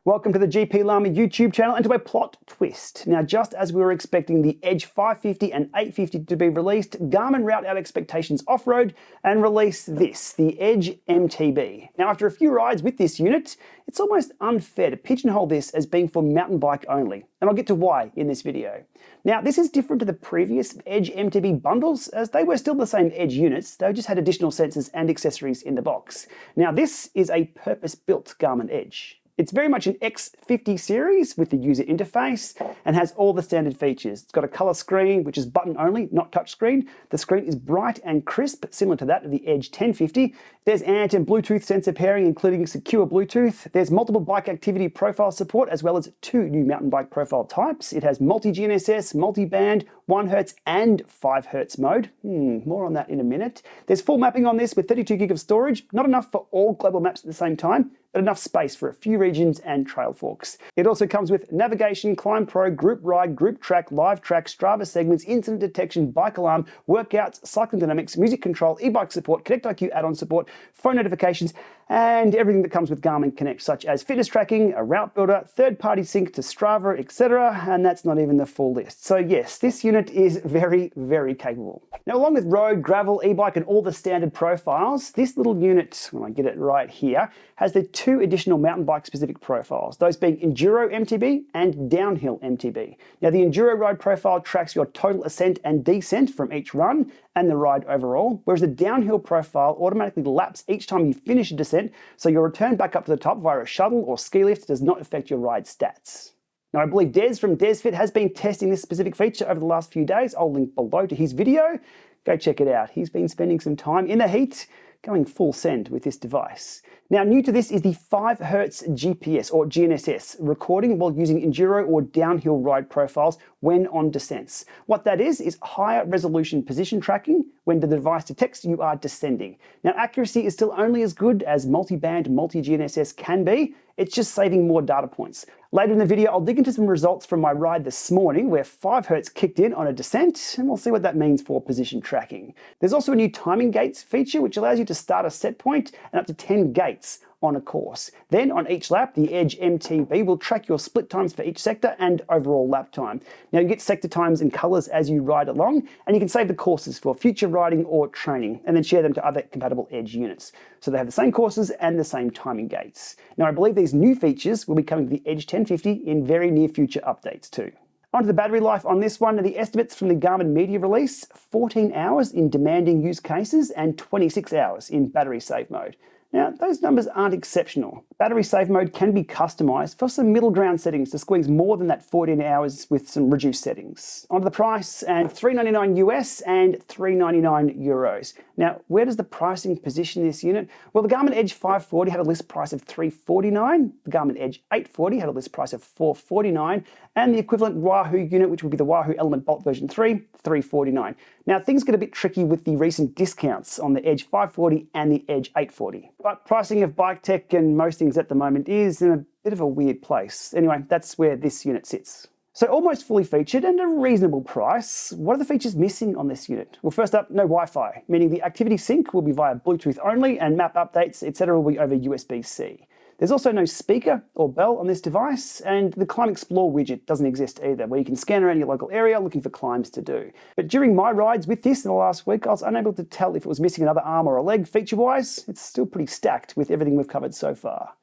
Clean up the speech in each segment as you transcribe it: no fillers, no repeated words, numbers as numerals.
Welcome to the GPLama YouTube channel and to a plot twist. Now, just as we were expecting the Edge 550 and 850 to be released, Garmin route our expectations off-road and release this, the Edge MTB. Now, after a few rides with this unit, it's almost unfair to pigeonhole this as being for mountain bike only, and I'll get to why in this video. Now, this is different to the previous Edge MTB bundles, as they were still the same Edge units, they just had additional sensors and accessories in the box. Now, this is a purpose-built Garmin Edge. It's very much an X50 series with the user interface and has all the standard features. It's got a color screen, which is button only, not touch screen. The screen is bright and crisp, similar to that of the Edge 1050. There's ANT and Bluetooth sensor pairing, including secure Bluetooth. There's multiple bike activity profile support, as well as 2 new mountain bike profile types. It has multi-GNSS, multi-band, 1 Hz and 5 Hz mode. More on that in a minute. There's full mapping on this with 32 gig of storage, not enough for all global maps at the same time, but enough space for a few regions and TrailForks. It also comes with navigation, ClimbPro, Group Ride, GroupTrack, LiveTrack, Strava segments, incident detection, bike alarm, workouts, cycling dynamics, music control, eBike support, Connect IQ add-on support, phone notifications, and everything that comes with Garmin Connect, such as fitness tracking, a route builder, third-party sync to Strava, etc. And that's not even the full list. So yes, this unit is very, very capable. Now, along with road, gravel, e-bike, and all the standard profiles, this little unit, when I get it right here, has the 2 additional mountain bike specific profiles, those being Enduro MTB and Downhill MTB. Now, the Enduro ride profile tracks your total ascent and descent from each run and the ride overall, whereas the Downhill profile automatically laps each time you finish a descent, so your return back up to the top via a shuttle or ski lift does not affect your ride stats. Now, I believe Des from DesFit has been testing this specific feature over the last few days. I'll link below to his video. Go check it out. He's been spending some time in the heat going full send with this device. Now, new to this is the 5 Hz GPS or GNSS recording while using enduro or downhill ride profiles when on descents. What that is higher resolution position tracking when the device detects you are descending. Now, accuracy is still only as good as multi-band, multi-GNSS can be. It's just saving more data points. Later in the video, I'll dig into some results from my ride this morning where 5 Hz kicked in on a descent, and we'll see what that means for position tracking. There's also a new timing gates feature which allows you to start a set point and up to 10 gates on a course. Then on each lap, the Edge MTB will track your split times for each sector and overall lap time. Now, you get sector times and colors as you ride along, and you can save the courses for future riding or training, and then share them to other compatible Edge units. So they have the same courses and the same timing gates. Now, I believe these new features will be coming to the Edge 1050 in very near future updates too. Onto the battery life on this one, the estimates from the Garmin media release, 14 hours in demanding use cases and 26 hours in battery save mode. Now, those numbers aren't exceptional. Battery save mode can be customized for some middle ground settings to squeeze more than that 14 hours with some reduced settings. Onto the price, and $399 US and €399 Euros. Now, where does the pricing position this unit? Well, the Garmin Edge 540 had a list price of $349, the Garmin Edge 840 had a list price of $449, and the equivalent Wahoo unit, which would be the Wahoo Element Bolt version 3, $349. Now, things get a bit tricky with the recent discounts on the Edge 540 and the Edge 840. But pricing of bike tech and most things at the moment is in a bit of a weird place. Anyway, that's where this unit sits. So almost fully featured and a reasonable price. What are the features missing on this unit? Well, first up, no Wi-Fi, meaning the activity sync will be via Bluetooth only and map updates, etc. will be over USB-C. There's also no speaker or bell on this device, and the Climb Explore widget doesn't exist either, where you can scan around your local area looking for climbs to do. But during my rides with this in the last week, I was unable to tell if it was missing another arm or a leg feature-wise. It's still pretty stacked with everything we've covered so far.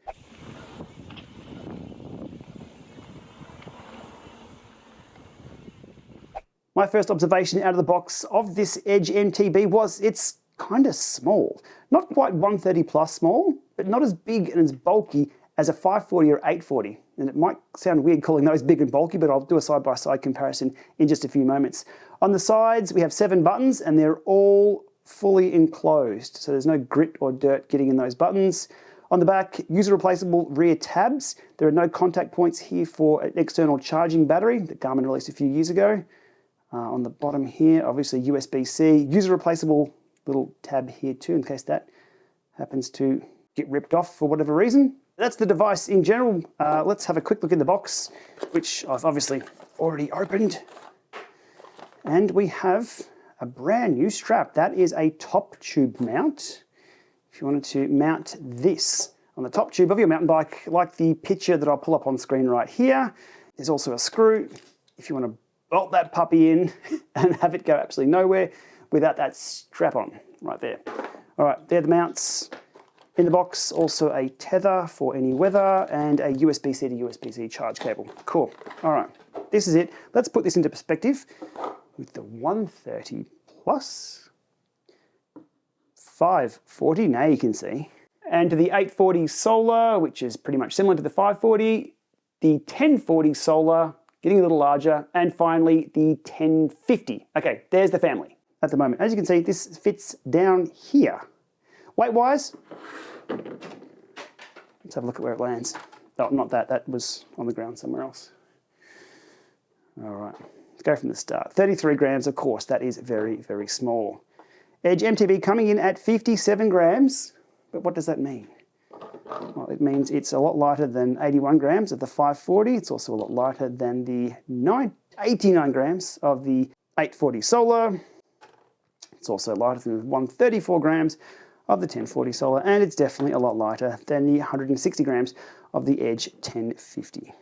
My first observation out of the box of this Edge MTB was it's kind of small. Not quite 130 plus small, but not as big and as bulky as a 540 or 840. And it might sound weird calling those big and bulky, but I'll do a side-by-side comparison in just a few moments. On the sides, we have 7 buttons and they're all fully enclosed. So there's no grit or dirt getting in those buttons. On the back, user replaceable rear tabs. There are no contact points here for an external charging battery that Garmin released a few years ago. On the bottom here, obviously USB-C, user replaceable little tab here too, in case that happens to get ripped off for whatever reason. That's the device in general. Let's have a quick look in the box, which I've obviously already opened. And we have a brand new strap. That is a top tube mount. If you wanted to mount this on the top tube of your mountain bike, like the picture that I'll pull up on screen right here. There's also a screw if you want to bolt that puppy in and have it go absolutely nowhere without that strap on right there. All right, they're the mounts. In the box, also a tether for any weather and a USB-C to USB-C charge cable. Cool. All right, this is it. Let's put this into perspective with the 130 plus 540. Now you can see. And to the 840 solar, which is pretty much similar to the 540, the 1040 solar, getting a little larger, and finally the 1050. Okay, there's the family at the moment. As you can see, this fits down here. Weight-wise, let's have a look at where it lands. Oh, not that. That was on the ground somewhere else. All right, let's go from the start. 33 grams, of course, that is very, very small. Edge MTB coming in at 57 grams, but what does that mean? Well, it means it's a lot lighter than 81 grams of the 540. It's also a lot lighter than the 89 grams of the 840 solar. It's also lighter than the 134 grams of the 1040 solar, and it's definitely a lot lighter than the 160 grams of the Edge 1050.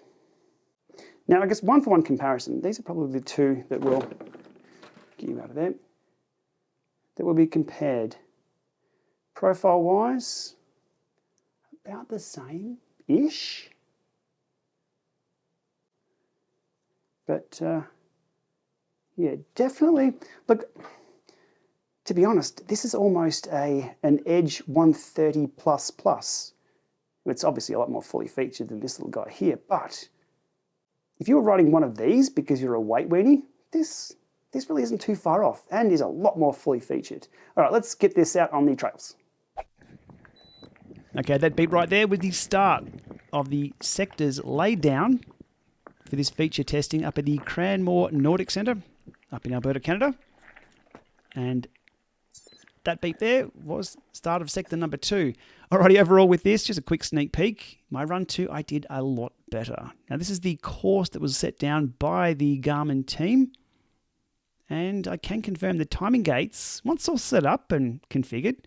Now, I guess one-for-one comparison, these are probably the two that will, get you out of there, that will be compared. Profile-wise, about the same-ish. But, yeah, definitely, look, to be honest, this is almost an Edge 130 plus plus. It's obviously a lot more fully featured than this little guy here, but if you were riding one of these because you're a weight weenie, this really isn't too far off and is a lot more fully featured. All right, let's get this out on the trails. Okay, that beep right there was the start of the sectors laid down for this feature testing up at the Cranmore Nordic Centre up in Alberta, Canada. And that beep there was start of sector number 2. Alrighty, overall with this, just a quick sneak peek. My run 2, I did a lot better. Now this is the course that was set down by the Garmin team. And I can confirm the timing gates, once all set up and configured,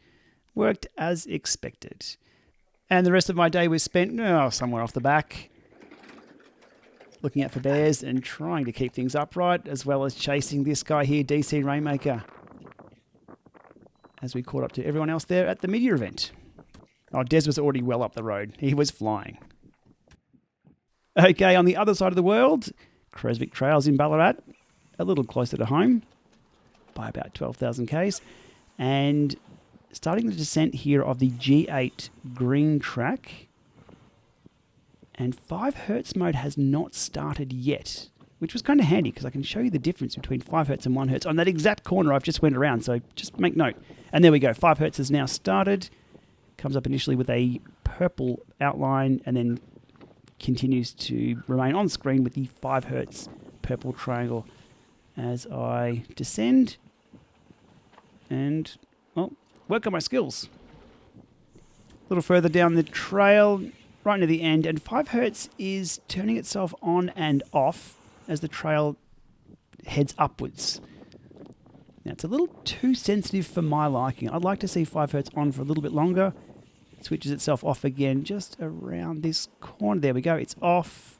worked as expected. And the rest of my day was spent somewhere off the back, looking out for bears and trying to keep things upright, as well as chasing this guy here, DC Rainmaker, as we caught up to everyone else there at the media event. Oh, Des was already well up the road. He was flying. Okay, on the other side of the world, Creswick Trails in Ballarat, a little closer to home by about 12,000 Ks, and starting the descent here of the G8 GroupTrack, and 5 Hertz mode has not started yet, which was kind of handy because I can show you the difference between 5 Hertz and 1 Hertz on that exact corner I've just went around, so just make note. And there we go, 5 Hertz has now started, comes up initially with a purple outline and then continues to remain on screen with the 5 Hertz purple triangle as I descend and, well, work on my skills. A little further down the trail, right near the end, and 5 Hertz is turning itself on and off as the trail heads upwards. Now, it's a little too sensitive for my liking. I'd like to see 5 Hertz on for a little bit longer. It switches itself off again just around this corner. There we go. It's off.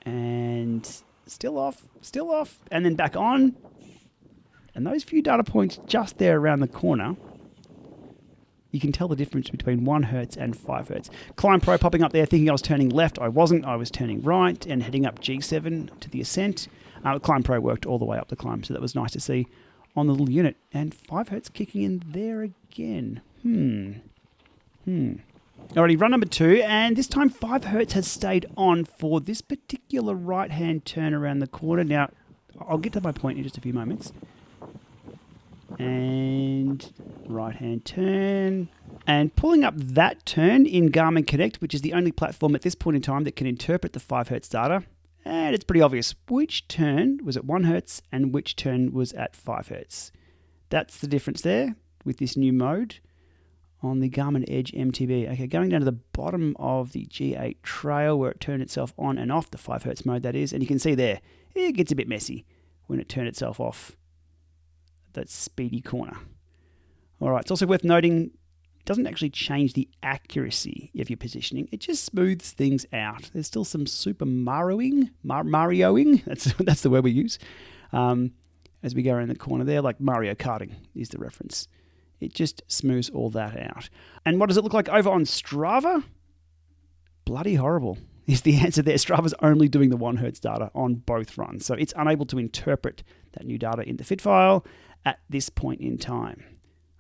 And still off, and then back on. And those few data points just there around the corner, you can tell the difference between 1 Hertz and 5 Hertz. ClimbPro popping up there thinking I was turning left. I wasn't. I was turning right and heading up G7 to the ascent. ClimbPro worked all the way up the climb, so that was nice to see on the little unit. And 5 Hertz kicking in there again. Alrighty, run number 2, and this time 5 Hertz has stayed on for this particular right-hand turn around the corner. Now, I'll get to my point in just a few moments. And right-hand turn. And pulling up that turn in Garmin Connect, which is the only platform at this point in time that can interpret the 5 Hertz data. And it's pretty obvious which turn was at 1 Hertz and which turn was at 5 Hertz. That's the difference there with this new mode on the Garmin Edge MTB. Okay, going down to the bottom of the G8 trail where it turned itself on and off, the 5 Hertz mode that is, and you can see there, it gets a bit messy when it turned itself off that speedy corner. All right, it's also worth noting doesn't actually change the accuracy of your positioning. It just smooths things out. There's still some super Marioing, that's the word we use, as we go around the corner there, like Mario Karting is the reference. It just smooths all that out. And what does it look like over on Strava? Bloody horrible is the answer there. Strava's only doing the 1 Hz data on both runs, so it's unable to interpret that new data in the fit file at this point in time.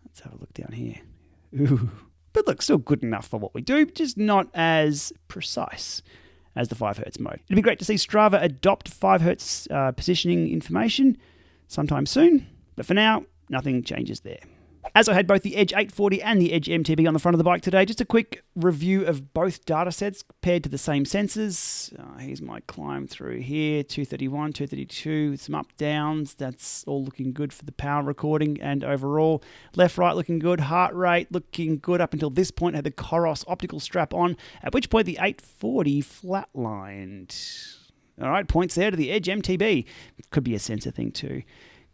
Let's have a look down here. Ooh. But look, still good enough for what we do, just not as precise as the 5 Hz mode. It'd be great to see Strava adopt 5 Hz positioning information sometime soon, but for now, nothing changes there. As I had both the Edge 840 and the Edge MTB on the front of the bike today, just a quick review of both data sets paired to the same sensors. Here's my climb through here, 231, 232, some up downs. That's all looking good for the power recording and overall. Left, right looking good, heart rate looking good up until this point. I had the Coros optical strap on, at which point the 840 flatlined. All right, points there to the Edge MTB. Could be a sensor thing too.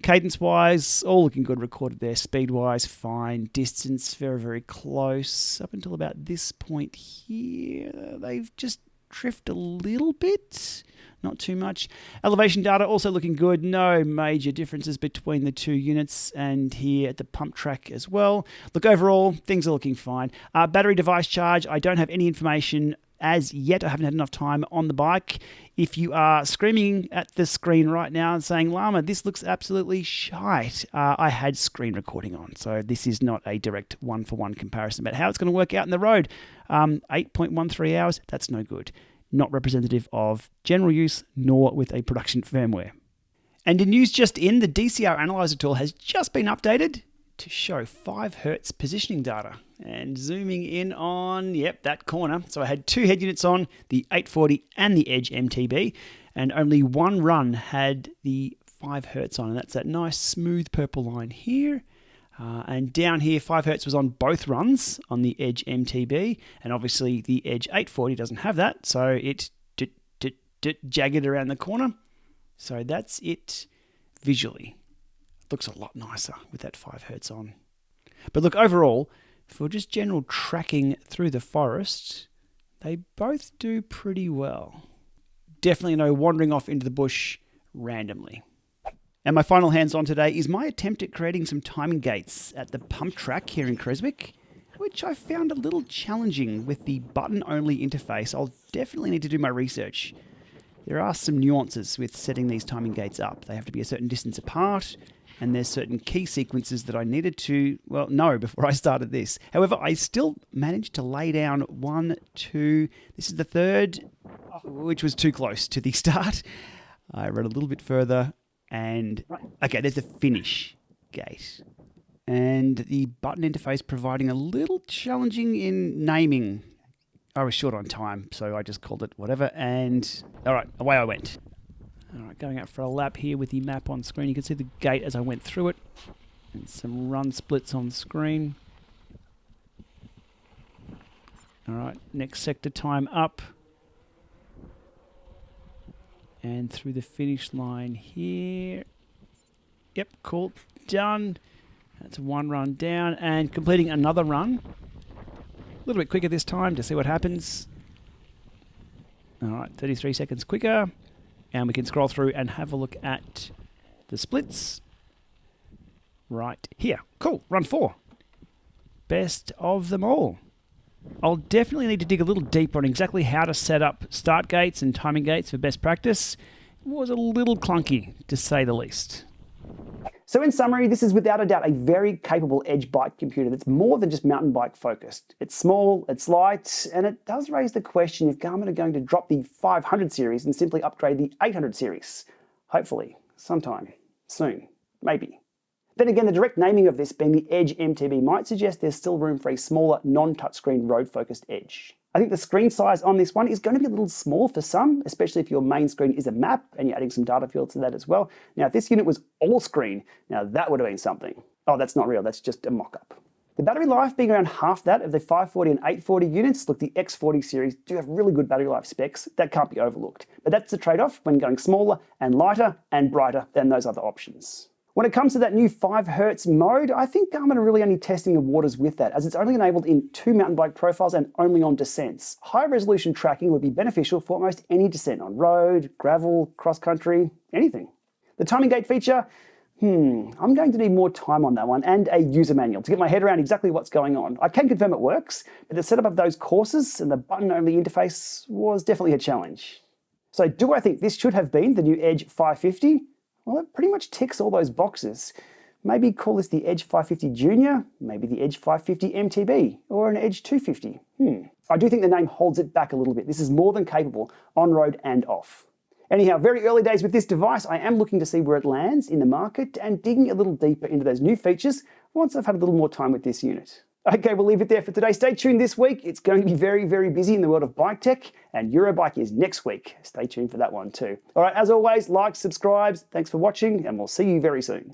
Cadence-wise, all looking good recorded there. Speed-wise, fine. Distance, very, very close. Up until about this point here, they've just drifted a little bit. Not too much. Elevation data also looking good. No major differences between the two units, and here at the pump track as well. Look, overall, things are looking fine. Battery device charge, I don't have any information as yet. I haven't had enough time on the bike. If you are screaming at the screen right now and saying, Lama, this looks absolutely shite, I had screen recording on, so this is not a direct one-for-one comparison about how it's going to work out in the road. 8.13 hours, that's no good. Not representative of general use, nor with a production firmware. And in news just in, the DCR Analyzer tool has just been updated to show 5 Hz positioning data. And zooming in on, that corner. So I had 2 head units on, the 840 and the Edge MTB, and only one run had the 5 Hz on, and that's that nice smooth purple line here. And down here, 5 Hz was on both runs on the Edge MTB, and obviously the Edge 840 doesn't have that, so it jagged around the corner. So that's it visually. Looks a lot nicer with that 5 Hz on. But look, overall, for just general tracking through the forest, they both do pretty well. Definitely no wandering off into the bush randomly. And my final hands-on today is my attempt at creating some timing gates at the pump track here in Creswick, which I found a little challenging with the button-only interface. I'll definitely need to do my research. There are some nuances with setting these timing gates up. They have to be a certain distance apart, and there's certain key sequences that I needed to, know before I started this. However, I still managed to lay down 1, 2, this is the third, which was too close to the start. I read a little bit further, and okay, there's the finish gate. And the button interface providing a little challenging in naming. I was short on time, so I just called it whatever, and all right, away I went. All right, going out for a lap here with the map on screen. You can see the gate as I went through it, and some run splits on screen. All right, next sector time up. And through the finish line here. Yep, cool, done. That's one run down, and completing another run. A little bit quicker this time to see what happens. All right, 33 seconds quicker. And we can scroll through and have a look at the splits right here. Cool, run 4. Best of them all. I'll definitely need to dig a little deeper on exactly how to set up start gates and timing gates for best practice. It was a little clunky, to say the least. So in summary, this is without a doubt a very capable Edge bike computer that's more than just mountain bike focused. It's small, it's light, and it does raise the question if Garmin are going to drop the 500 series and simply upgrade the 800 series. Hopefully, sometime soon, maybe. Then again, the direct naming of this being the Edge MTB might suggest there's still room for a smaller, non-touchscreen road-focused Edge. I think the screen size on this one is going to be a little small for some, especially if your main screen is a map and you're adding some data fields to that as well. Now, if this unit was all screen, now that would have been something. Oh, that's not real, that's just a mock-up. The battery life being around half that of the 540 and 840 units, look, the X40 series do have really good battery life specs. That can't be overlooked. But that's the trade-off when going smaller and lighter and brighter than those other options. When it comes to that new 5 Hz mode, I think Garmin are really only testing the waters with that, as it's only enabled in 2 mountain bike profiles and only on descents. High resolution tracking would be beneficial for almost any descent on road, gravel, cross country, anything. The timing gate feature, I'm going to need more time on that one and a user manual to get my head around exactly what's going on. I can confirm it works, but the setup of those courses and the button-only interface was definitely a challenge. So do I think this should have been the new Edge 550? Well, it pretty much ticks all those boxes. Maybe call this the Edge 550 Junior, maybe the Edge 550 MTB, or an Edge 250. I do think the name holds it back a little bit. This is more than capable, on-road and off. Anyhow, very early days with this device, I am looking to see where it lands in the market and digging a little deeper into those new features once I've had a little more time with this unit. Okay, we'll leave it there for today. Stay tuned this week. It's going to be very, very busy in the world of bike tech, and Eurobike is next week. Stay tuned for that one too. All right, as always, like, subscribe. Thanks for watching, and we'll see you very soon.